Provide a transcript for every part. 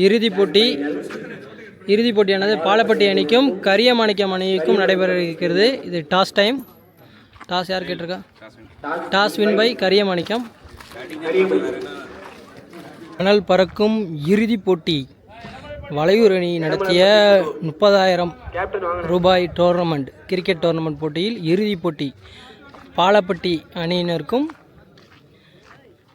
இறுதிப் போட்டியானது பாலப்பட்டி அணிக்கும் கரியமாணிக்கம் அணிக்கும் நடைபெற இருக்கிறது. இது டாஸ் டைம். டாஸ் யார் கேட்டிருக்கா? Toss win by Kariyamanikkam. அனல் பறக்கும் இறுதிப் போட்டி வளையூர் அணி நடத்திய 30,000 ரூபாய் டோர்னமெண்ட் கிரிக்கெட் டோர்னமெண்ட் போட்டியில் இறுதிப் போட்டி பாலப்பட்டி அணியினருக்கும்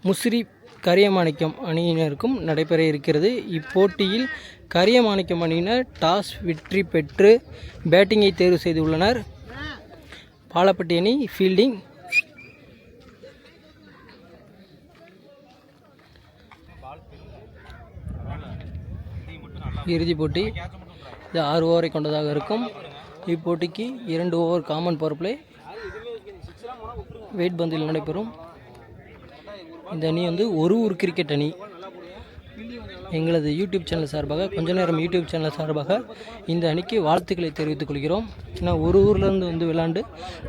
முசிறி கரியமாணிக்கம் அணியினருக்கும் நடைபெற இருக்கிறது. இப்போட்டியில் கரியமாணிக்கம் அணியினர் டாஸ் வெற்றி பெற்று பேட்டிங்கை தேர்வு செய்துள்ளனர். பாலப்பட்டி அணி ஃபீல்டிங். இறுதிப் போட்டி இது 6 ஓவரை கொண்டதாக இருக்கும். இப்போட்டிக்கு 2 over common power play weight பந்தில் நடைபெறும். இந்த அணி ஒரு ஊர் கிரிக்கெட் அணி. எங்களது யூடியூப் சேனல் சார்பாக கொஞ்ச நேரம் யூடியூப் சேனல் சார்பாக இந்த அணிக்கு வாழ்த்துக்களை தெரிவித்துக் கொள்கிறோம். ஏன்னா ஒரு ஊர்லேருந்து விளையாண்டு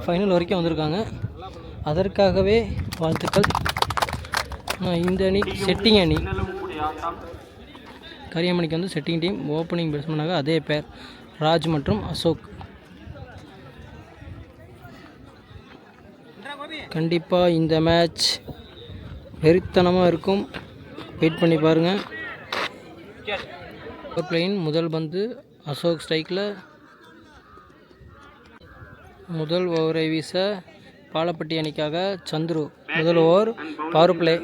ஃபைனல் வரைக்கும் வந்திருக்காங்க. அதற்காகவே வாழ்த்துக்கள். இந்த அணி செட்டிங் அணி. கரியமாணிக்கு செட்டிங் டீம். ஓப்பனிங் பேட்ஸ்மேனாக அதே பேர் ராஜ் மற்றும் அசோக். கண்டிப்பாக இந்த மேட்ச் வெறித்தனமாக இருக்கும். வெயிட் பண்ணி பாருங்கள். பவர் பிளேயின் முதல் பந்து அசோக் ஸ்ட்ரைக்கில். முதல் ஓவரை வீச பாலப்பட்டி அணிக்காக சந்துரு. முதல் ஓவர் பவர் பிளே.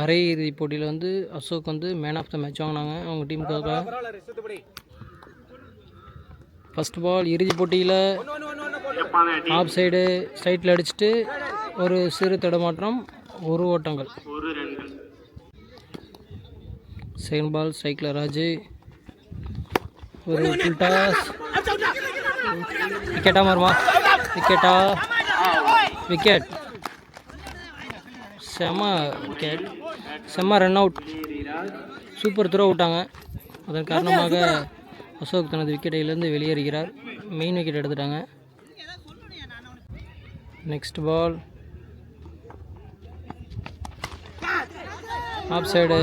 அரை இறுதி போட்டியில் Ashok man of the match வாங்கினாங்க அவங்க டீமுக்காக. First ball. இறுதி போட்டியில் ஆஃப் சைடு சைட்டில் அடிச்சுட்டு ஒரு சிறு தடமாற்றம், 1 ஓட்டங்கள். செகண்ட் பால் ஸ்ட்ரைக்கில் ராஜு. ஒரு ஃபுல் டாஸ். விக்கெட்டாக மாறுமா? விக்கெட். செம்ம ரன் அவுட். சூப்பர் த்ரோ விட்டாங்க. அதன் காரணமாக அசோக் தனது விக்கெட்டிலிருந்து வெளியேறுகிறார். மெயின் விக்கெட் எடுத்துட்டாங்க. Next ball off side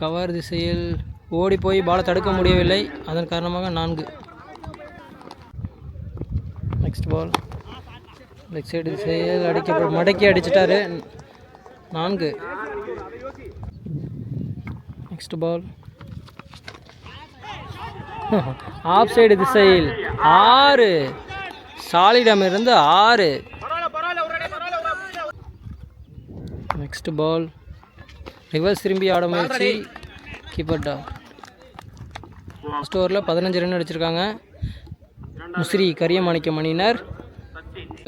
cover திசையில் ஓடி போய் பாலை தடுக்க முடியவில்லை. அதன் காரணமாக 4. நெக்ஸ்ட் பால் லெக் சைடு திசையில் மடக்கி அடிச்சிட்டாரு. 4. நெக்ஸ்ட் பால் ஆஃப் சைடு திசையில் 6. சாலிடமிருந்து 6. நெக்ஸ்ட் பால் ரிவர்ஸ் திரும்பி ஆட முயற்சி. கீப்பர்டா. ஃபர்ஸ்ட் ஓவரில் 15 ரன் அடிச்சிருக்காங்க முசிறி கரியமாணிக்கம் அணியினர்.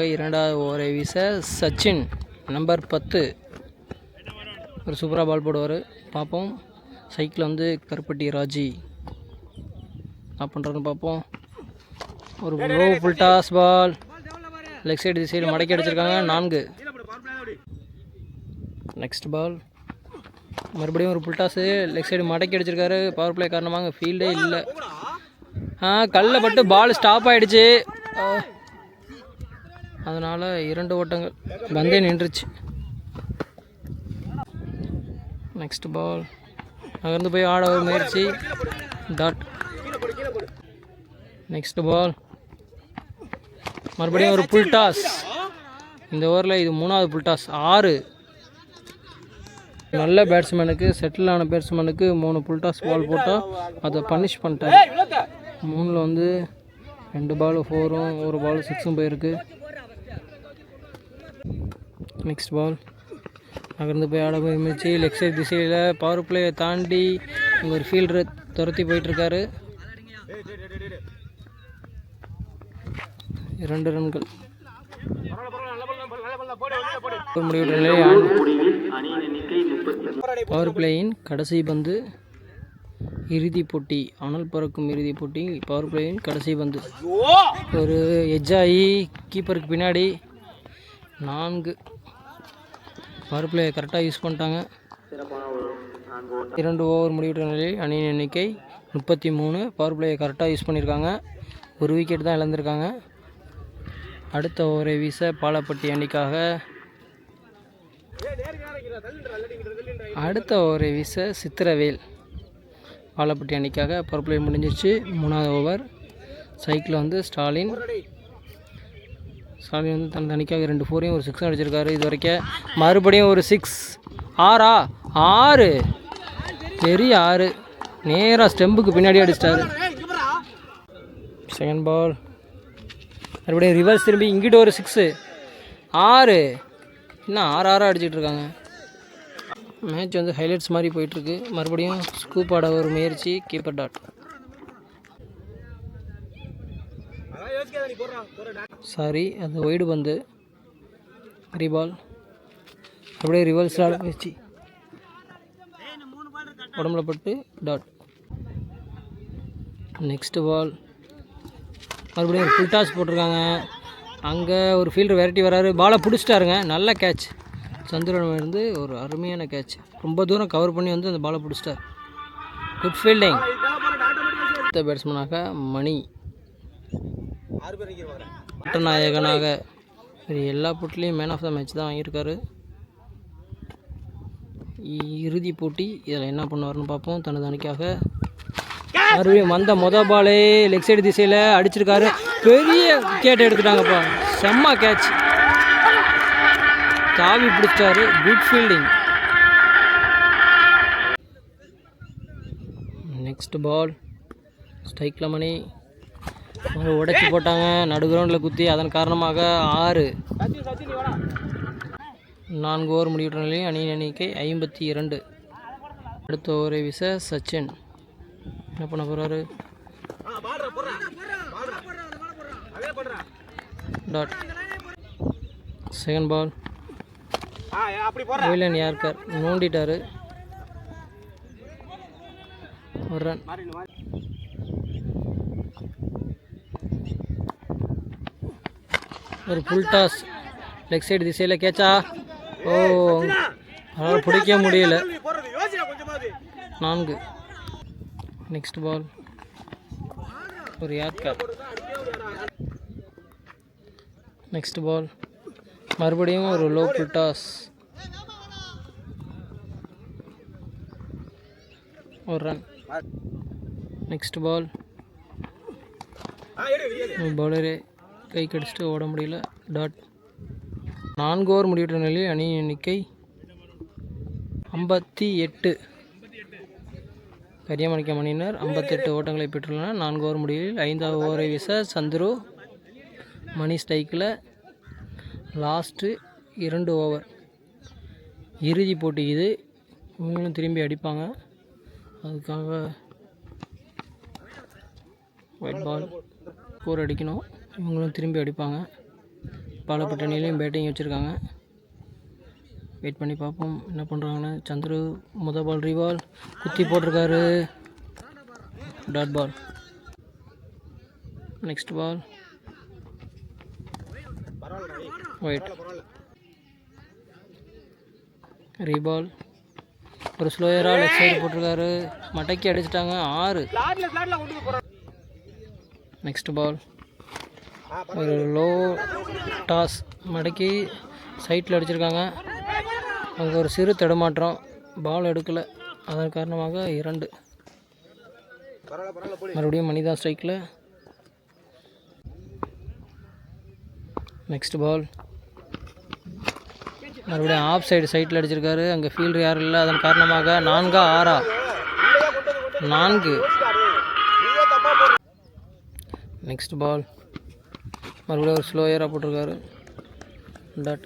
2வது ஓவரை வீச சச்சின் நம்பர் 10 ஒரு சூப்பராக பால் போடுவார். பார்ப்போம். சைக்கிள் கருப்பட்டி ராஜி என்ன பண்ணுறதுன்னு பார்ப்போம். ஒரு low full toss ball leg side திசையில் மடக்கி அடிச்சிருக்காங்க. 4. நெக்ஸ்ட் பால் மறுபடியும் ஒரு ஃபுல் டாஸு லெக் சைடு மடக்கி அடிச்சிருக்காரு. பவர் பிளே காரணமாக ஃபீல்டே இல்லை. கல்ல பட்டு பால் ஸ்டாப் ஆகிடுச்சு. அதனால் 2 ஓட்டங்கள். பந்தே நின்றுச்சு. நெக்ஸ்ட் பால் நகர்ந்து போய் ஆட ஒரு முயற்சி. டாட். நெக்ஸ்ட் பால் மறுபடியும் ஒரு புல் டாஸ். இந்த ஓவரில் இது 3வது புல் டாஸ். 6. நல்ல பேட்ஸ்மேனுக்கு செட்டில் ஆன பேட்ஸ்மேனுக்கு 3 புல் டாஸ் பால் போட்டால் அதை பனிஷ் பண்ணிட்டார். 3ல் 2 பால் 4ம் 1 பால் 6ம் போயிருக்கு. நெக்ஸ்ட் பால் நகர்ந்து போய் ஆட முயற்சி. லெக் சைட் திசையில் பவர் பிளேயை தாண்டி ஒரு ஃபீல்டரை துரத்தி போயிட்டுருக்காரு. 2 ரன்கள். பவர் பிளேயின் கடைசி பந்து. இறுதிப் போட்டி அனல் பறக்கும் இறுதிப் போட்டி பவர் பிளேயின் கடைசி பந்து. ஒரு எஜ்ஜாயி கீப்பருக்கு பின்னாடி 4. பவர் பிளே கரெக்டாக யூஸ் பண்ணிட்டாங்க. 2 ஓவர் முடிவுற்ற நிலையில் அணியின் எண்ணிக்கை 33. பவர் பிளேயை கரெக்டாக யூஸ் பண்ணியிருக்காங்க. 1 விக்கெட் தான் இழந்திருக்காங்க. அடுத்த ஓவரை வீச பாலப்பட்டி அணிக்காக அடுத்த ஓவரை வீச சித்திரவேல் வாழப்பட்டி அணிக்காக பவர் முடிஞ்சிச்சு. 3வது ஓவர். சைக்கிள் வந்து ஸ்டாலின் வந்து தனது அணிக்காக 2 4 ஒரு 6 அடிச்சிருக்காரு. இது வரைக்கும் மறுபடியும் ஒரு 6. 6 பெரிய 6 நேராக ஸ்டெம்புக்கு பின்னாடி அடிச்சிட்டாரு. Second ball. மறுபடியும் ரிவர்ஸ் திரும்பி இங்கிட்ட ஒரு 6. 6 இன்னும் 6 அடிச்சிட்டு இருக்காங்க. மேட்ச் வந்து ஹைலைட்ஸ் மாதிரி போயிட்டுருக்கு. மறுபடியும் ஸ்கூப் ஆட ஒரு முயற்சி. Keeper dot. சாரி, அது ஒய்டு பந்து. ரீபால். அப்படியே ரிவர்ஸ் ஆட முயற்சி. உடம்புல பட்டு டாட். Next ball. மறுபடியும் ஒரு ஃபுல் டாஸ் போட்டிருக்காங்க. அங்கே ஒரு ஃபீல்டர் விரட்டி வராரு. பாலை பிடிச்சிட்டாருங்க. நல்ல கேட்ச். சந்திரன் இருந்து ஒரு அருமையான கேட்ச். ரொம்ப தூரம் கவர் பண்ணி வந்து அந்த பாலை பிடிச்சிட்டார். Good fielding. அடுத்த பேட்ஸ்மேனாக மணி நாயகனாக எல்லா போட்டிலையும் மேன் ஆஃப் த மேட்ச் தான் வாங்கியிருக்காரு. இறுதி போட்டி இதில் என்ன பண்ணுவார்னு பார்ப்போம். தனது அணிக்காக மறுபடியும் வந்த பாலே லெக் சைடு திசையில் அடிச்சிருக்காரு. பெரிய விக்கெட் எடுத்துட்டாங்கப்பா. செம்ம கேட்ச். தாவி பிடிச்சாரு. Good fielding. Next ball. ஸ்ட்ரைக்கில் மணி உடைச்சி போட்டாங்க. நடு கிரவுண்டில் குத்தி. அதன் காரணமாக 6. 4 ஓவர் முடிவுற்ற நிலையில் அணியின் எண்ணிக்கை 52. அடுத்த ஓவரை வீச சச்சின் என்ன பண்ண போகிறாரு? Dot. Second ball. Villain yorker நோண்டிட்டாரு. ஒரு ரன். ஒரு ஃபுல் டாஸ் லெக் சைடு திசையில் கேட்சா. ஓ, அதனால் பிடிக்க முடியல. 4. Next ball. ஒரு யார்கர். Next ball. மறுபடியும் ஒரு லோ ஃபுல் டாஸ். ஒரு ரன். Next ball. பவுலரே கை கடிச்சிட்டு ஓட முடியல. டாட். 4 ஓவர் முடிவுற்ற நிலையில் அணியின் எண்ணிக்கை 58. கரியமாணிக்கம் அணியினர் 58 ஓட்டங்களை பெற்றுள்ளனர். 4 ஓவர் முடிவில் 5வது ஓவரை வீச சந்துரு. மணி ஸ்ட்ரைக்கில். Last 2 over. இறுதி போட்டி இது. இவங்களும் திரும்பி அடிப்பாங்க. அதுக்காக ஒயிட் பால் 4 அடிக்கணும். இவங்களும் திரும்பி அடிப்பாங்க. பாலப்பட்ட அணியிலையும் பேட்டிங் வச்சுருக்காங்க. வெயிட் பண்ணி பார்ப்போம் என்ன பண்ணுறாங்கன்னு. சந்துரு பால் ரீபால் குத்தி போட்டிருக்காரு. Dot ball. Next ball. Wide. ரீபால். ஒரு ஸ்லோயராக லெஃப்ட் சைடு போட்டிருக்காரு. மடக்கி அடிச்சிட்டாங்க. 6. Next ball. ஒரு லோ டாஸ் மடக்கி சைட்டில் அடிச்சிருக்காங்க. அங்கே ஒரு சிறு தடுமாற்றம். பால் எடுக்கலை. அதன் காரணமாக 2. மறுபடியும் மணிதான் ஸ்ட்ரைக்கில். Next ball. மறுபடியும் ஆஃப் சைடு சைட்டில் அடிச்சிருக்காரு. அங்கே ஃபீல்டர் யாரும் இல்லை. அதன் காரணமாக 4 6. 4. Next ball. மறுபடியும் ஒரு ஸ்லோயராக போட்டிருக்காரு. டாட்.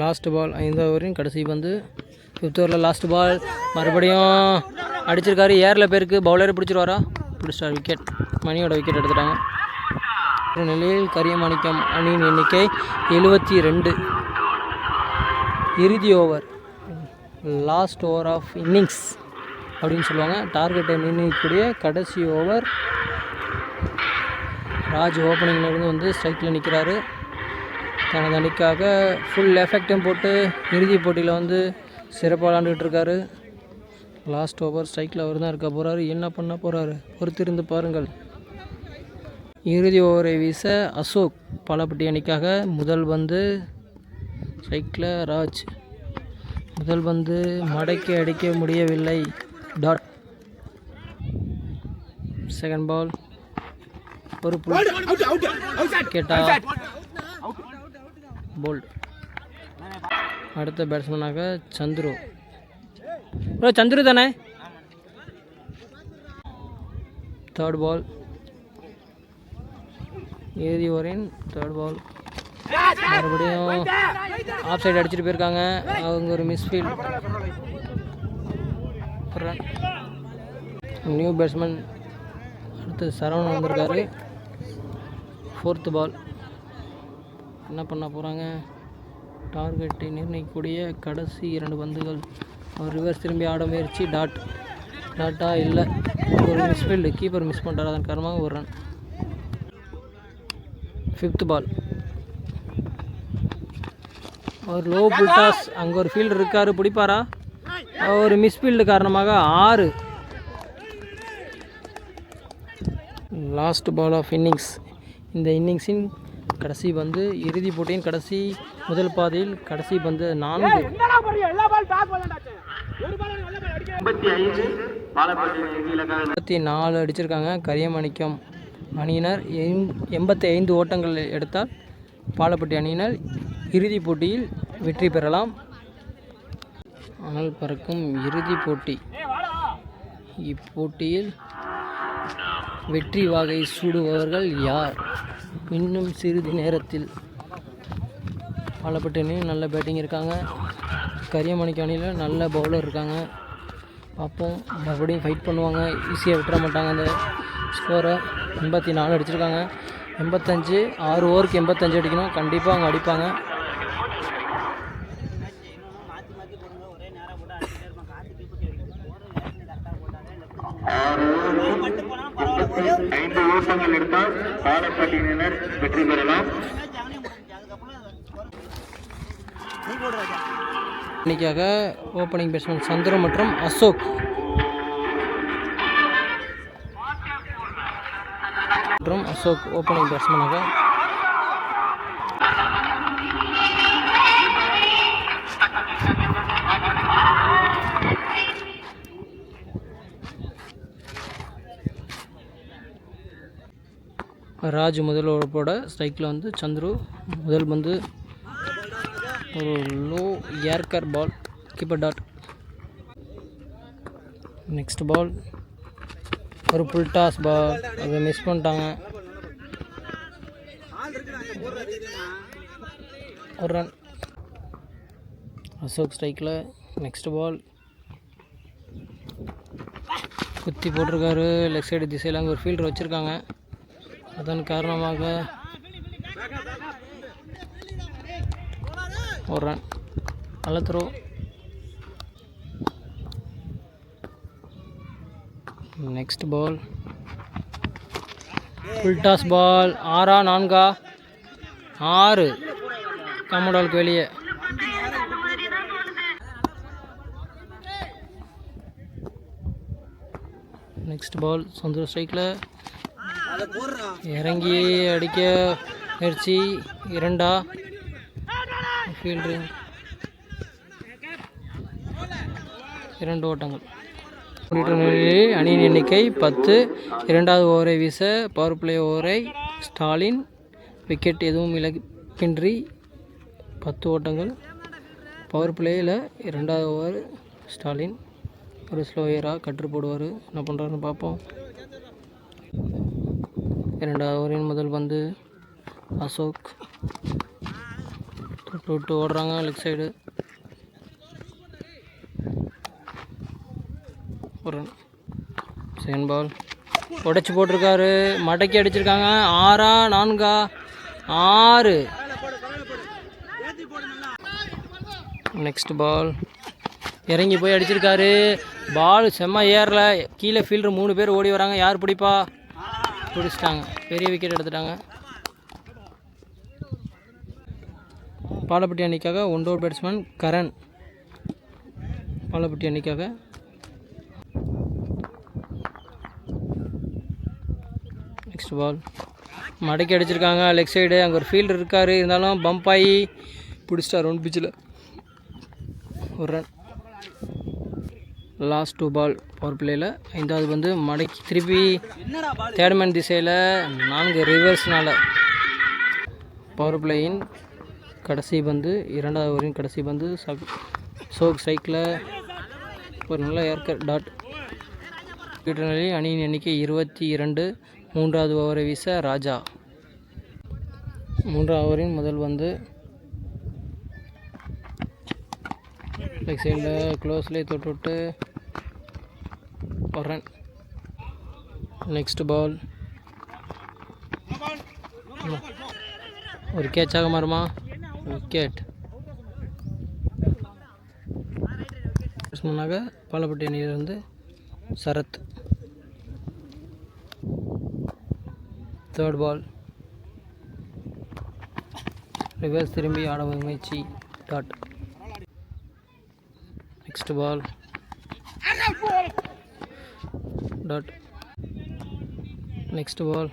Last ball. 5வது ஓவரின் கடைசி பந்து. 5th ஓவரில் லாஸ்ட் பால். மறுபடியும் அடிச்சிருக்காரு. ஏரில் பேருக்கு பவுலரை பிடிச்சிருவாரா? பிடிச்சிட்டார். விக்கெட். மணியோட விக்கெட் எடுத்துட்டாங்க. நிலையில் கரியமாணிக்கம் அணியின் எண்ணிக்கை 72. இறுதி ஓவர். லாஸ்ட் ஓவர் ஆஃப் இன்னிங்ஸ் அப்படின்னு சொல்லுவாங்க. டார்கெட்டை நிர்ணயிக்கக்கூடிய கடைசி ஓவர். ராஜ் ஓப்பனிங்லேருந்து வந்து ஸ்ட்ரைக்கில் நிற்கிறாரு. தனது அணிக்காக ஃபுல் எஃபெக்டும் போட்டு இறுதி போட்டியில் வந்து சிறப்பாக விளாண்டுக்கிட்டு இருக்காரு. லாஸ்ட் ஓவர் ஸ்ட்ரைக்கில் அவர் தான் இருக்க போகிறாரு. என்ன பண்ண போகிறாரு பொறுத்திருந்து பாருங்கள். இறுதி ஓவரை வீச அசோக் பாலப்பட்டி அணிக்காக முதல் பந்து. ஸ்ட்ரைக்கில் ராஜ். முதல் பந்து மடக்கி அடிக்க முடியவில்லை. டாட். செகண்ட் பால் ஒரு கேட்டா போல்ட். அடுத்த பேட்ஸ்மேனாக சந்துரு. சந்துரு தானே. தேர்ட் பால் ஏதி ஓவரின் தேர்ட் பால். மறுபடியும் ஆஃப் சைடு அடிச்சுட்டு போயிருக்காங்க. அவங்க ஒரு மிஸ்ஃபீல்ட். நியூ பேட்ஸ்மேன் அடுத்து சரவணன் வந்திருக்காரு. ஃபோர்த்து பால் என்ன பண்ண போகிறாங்க? டார்கெட்டை நிர்ணயிக்கக்கூடிய கடைசி 2 பந்துகள். அவர் ரிவர்ஸ் திரும்பி ஆட முயற்சி. டாட்டா இல்லை. ஒரு மிஸ்ஃபீல்டு. கீப்பர் மிஸ் பண்ணுறாரு. அதன் காரணமாக ஒரு ரன். ஃபிஃப்த் பால் ஒரு லோ புல்டாஸ். அங்கே ஒரு ஃபீல்டர் இருக்கார். பிடிப்பாரா? ஒரு மிஸ்ஃபீல்டு காரணமாக 6. Last ball of innings. இந்த இன்னிங்ஸின் கடைசி பந்து. இறுதிப் போட்டியின் கடைசி முதல் பாதையில் கடைசி பந்து 4. 84 அடிச்சிருக்காங்க. கரியமாணிக்கம் அணியினர் 85 ஓட்டங்கள் எடுத்தால் பாலப்பட்டி அணியினர் இறுதிப் போட்டியில் வெற்றி பெறலாம். அனல் பறக்கும் இறுதிப் போட்டி. இப்போட்டியில் வெற்றி வாகை சூடுபவர்கள் யார்? இன்னும் சிறிது நேரத்தில். பாலப்பட்டி அணியில் நல்ல பேட்டிங் இருக்காங்க. கரியமாணிக்க அணியில் நல்ல பவுலர் இருக்காங்க. பார்ப்போம். மறுபடியும் ஃபைட் பண்ணுவாங்க. ஈஸியாக விட்டுற மாட்டாங்க. அந்த ஸ்கோரை 84 அடிச்சிருக்காங்க. 85 6 ஓவருக்கு 85 அடிக்கணும். கண்டிப்பாக அவங்க அடிப்பாங்க. இன்னைக்காக ஓப்பனிங் பேட்ஸ்மேன் சந்துரு மற்றும் அசோக் ஓப்பனிங் பேட்ஸ்மேனாக. ராஜ் முதல் ஓவரோட ஸ்ட்ரைக்கில் வந்து சந்துரு. முதல் பந்து ஒரு low yorker ball. Keeper dot. Next ball ஒரு புல் டாஸ் பால். அதை மிஸ் பண்ணிட்டாங்க. ஒரு ரன். அசோக் ஸ்ட்ரைக்கில். நெக்ஸ்ட் பால் குத்தி போட்டிருக்காரு. லெஃப்ட் சைடு திசையில் அங்கே ஒரு ஃபீல்டர் வச்சுருக்காங்க. அதன் காரணமாக ஒரு ரன். நல்ல throw. Next ball full toss ball. 6 4 6 காம்பவுண்டுக்கு வெளியே. நெக்ஸ்ட் பால் சந்துரு ஸ்ட்ரைக்கில். இறங்கி அடிக்க முயற்சி. 2 ஃபீல்டு. 2 ஓட்டங்கள். அணியின் எண்ணிக்கை 10. 2வது ஓவரை வீச பவர் பிளே ஓவரை ஸ்டாலின். விக்கெட் எதுவும் இழப்பின்றி 10 ஓட்டங்கள். பவர் பிளேயில் 2வது ஓவர் ஸ்டாலின் ஒரு ஸ்லோயராக கற்று போடுவார். என்ன பண்ணுறாருன்னு பார்ப்போம். 2வது ஓவரின் முதல் பந்து அசோக். விட்டு ஓடுறாங்க லெஃப்ட் சைடு. ஒரு ரன். செகண்ட் பால் உடைச்சி போட்டிருக்காரு. மடக்கி அடிச்சிருக்காங்க. 6 4 6. நெக்ஸ்ட் பால் இறங்கி போய் அடிச்சிருக்காரு. பால் செம்ம ஏறல. கீழே ஃபீல்டர் 3 பேர் ஓடி வராங்க. யார் பிடிப்பா? பிடிச்சிட்டாங்க. பெரிய விக்கெட் எடுத்துட்டாங்க. பாலப்பட்டி அணிக்காக 1 ஓவர் பேட்ஸ்மேன் கரண். பாலப்பட்டி அணிக்காக. நெக்ஸ்ட் பால் மடக்கி அடிச்சிருக்காங்க லெக் சைடு. அங்கே ஒரு ஃபீல்டர் இருக்கார். இருந்தாலும் பம்ப் ஆகி பிடிச்சிட்டார் 1 பிச்சில். ஒரு ரன். லாஸ்ட் 2 பால் பவர் பிளேயில். 5வது வந்து மடக்கி திருப்பி தேர்ட்மேன் திசையில் 4 ரிவர்ஸ்னால் பவர் பிளேயின் கடைசி பந்து 2வது ஓவரின் கடைசி பந்து சோக் ஸ்ட்ரைக்கில் ஒரு நல்ல ஏர்கர் டாட். நிலையில் அணியின் எண்ணிக்கை 22. 3வது ஓவரை வீச ராஜா. 3வது ஓவரின் முதல் வந்து லெக் சைடில் க்ளோஸ்லேயே தொட்டு ஒரு ரன். நெக்ஸ்ட் பால் ஒரு கேட்சாக மாறுமா? விக்கெட். முன்னாக பாலப்பட்டி அணியிலிருந்து சரத். 3rd பால் ரிவர்ஸ் திரும்பி ஆட முயற்சி dot. Next ball dot. Next ball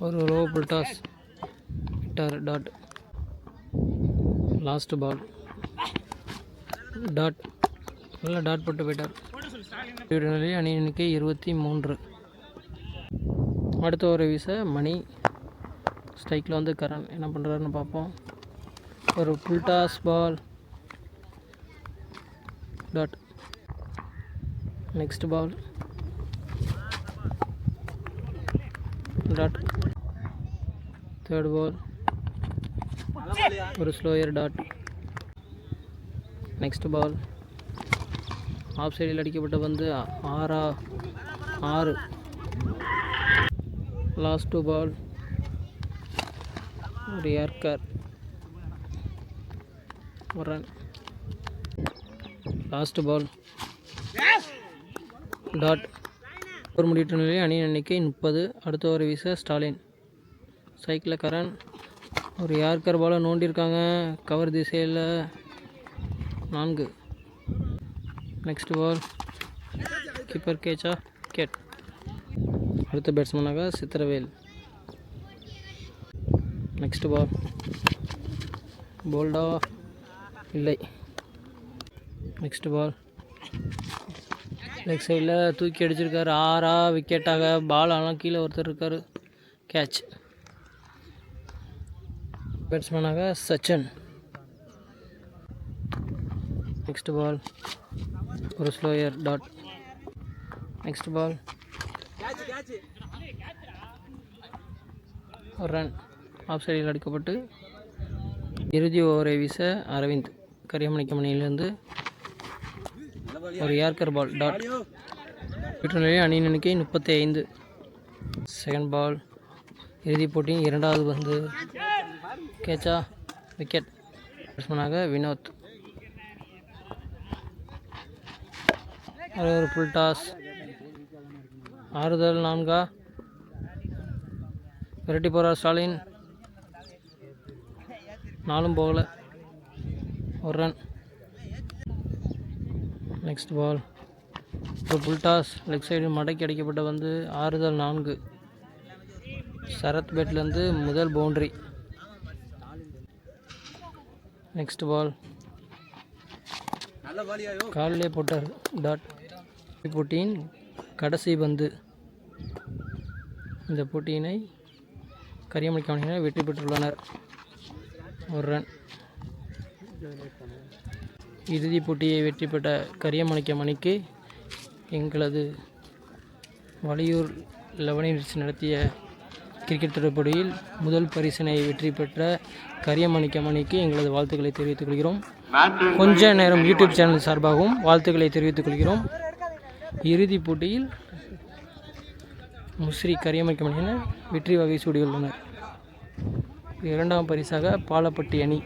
ஒரு லோ புல்டாஸ் விட்டார் டாட். Last ball dot. நல்லா டாட் போட்டு போயிட்டார். அணி எண்ணிக்கை 23. அடுத்த ஓவரை வீச மணி. ஸ்ட்ரைக்கில் வந்து கரண் என்ன பண்ணுறாருன்னு பார்ப்போம். ஒரு full toss ball dot. Next ball dot. 3rd ball ஒரு slower dot. Next ball off சைடில் அடிக்கப்பட்ட வந்து 6. லாஸ்ட் 2 பால் ஒரு ஏர்கர் ஒரு ரன். Last ball dot. ஒரு முடிவு நிலையில் அணி எண்ணிக்கை 30. அடுத்த ஓவர் வீச ஸ்டாலின். சைக்கிளில் கரண் ஒரு யார்கர் பாலை நோண்டியிருக்காங்க கவர் திசையில் 4. நெக்ஸ்ட் பால் கீப்பர் கேட்சா விக்கெட். அடுத்த பேட்ஸ்மேனாக சித்திரவேல். நெக்ஸ்ட் பால் போல்டா இல்லை. நெக்ஸ்ட் பால் லெக் சைடில் தூக்கி அடிச்சிருக்காரு 6 விக்கெட்டாக. பால் ஆனால் கீழே ஒருத்தர் இருக்கார் கேட்ச். பேட்ஸ்மேனாக சச்சின். நெக்ஸ்ட் பால் ஒரு ஸ்லோயர் டாட். நெக்ஸ்ட் பால் ஒரு ரன். ஆஃப் சைடில் அடிக்கப்பட்டு இறுதி ஓவரை வீச அரவிந்த். கரியமணிக்கமணியிலிருந்து ஒரு யார்கர் பால் டாட். நிலையில் அணியின் எண்ணிக்கை 35. 2nd பால் இறுதிப் போட்டியின் 2வது பந்து கேட்சா விக்கெட். பேட்ஸ்மேனாக வினோத். ஒரு ஃபுல் டாஸ் ஆறுதல் 4. விரட்டி போகிறார் ஸ்டாலின். 4 போகல ஒரு ரன். நெக்ஸ்ட் பால் ஒரு ஃபுல் டாஸ் லெக் சைடு மடக்கி அடிக்கப்பட்ட வந்து ஆறுதல் 4. சரத் பேட்லேருந்து முதல் பவுண்ட்ரி. நெக்ஸ்ட் பால் காலிலே போட்டார் டாட். போட்டியின் கடைசி பந்து. இந்த போட்டியினை கரியமணிக்கமணியினர் வெற்றி பெற்றுள்ளனர். ஒரு ரன். இறுதிப் போட்டியை வெற்றி பெற்ற கரியமணிக்கமணிக்கு எங்களது வலியூர் லெவனிர்ஸ் நடத்திய கிரிக்கெட் தொடர் போட்டியில் முதல் பரிசினை வெற்றி பெற்ற கரியமணிக்கமணிக்கு எங்களது வாழ்த்துக்களை தெரிவித்துக் கொள்கிறோம். கொஞ்ச நேரம் யூடியூப் சேனல் சார்பாகவும் வாழ்த்துக்களை தெரிவித்துக் கொள்கிறோம். இறுதிப் போட்டியில் முஸ்ரி கரியமணிக்கமணியினர் வெற்றி வகை சூடியுள்ளனர். 2ஆம் பரிசாக பாலப்பட்டி அணி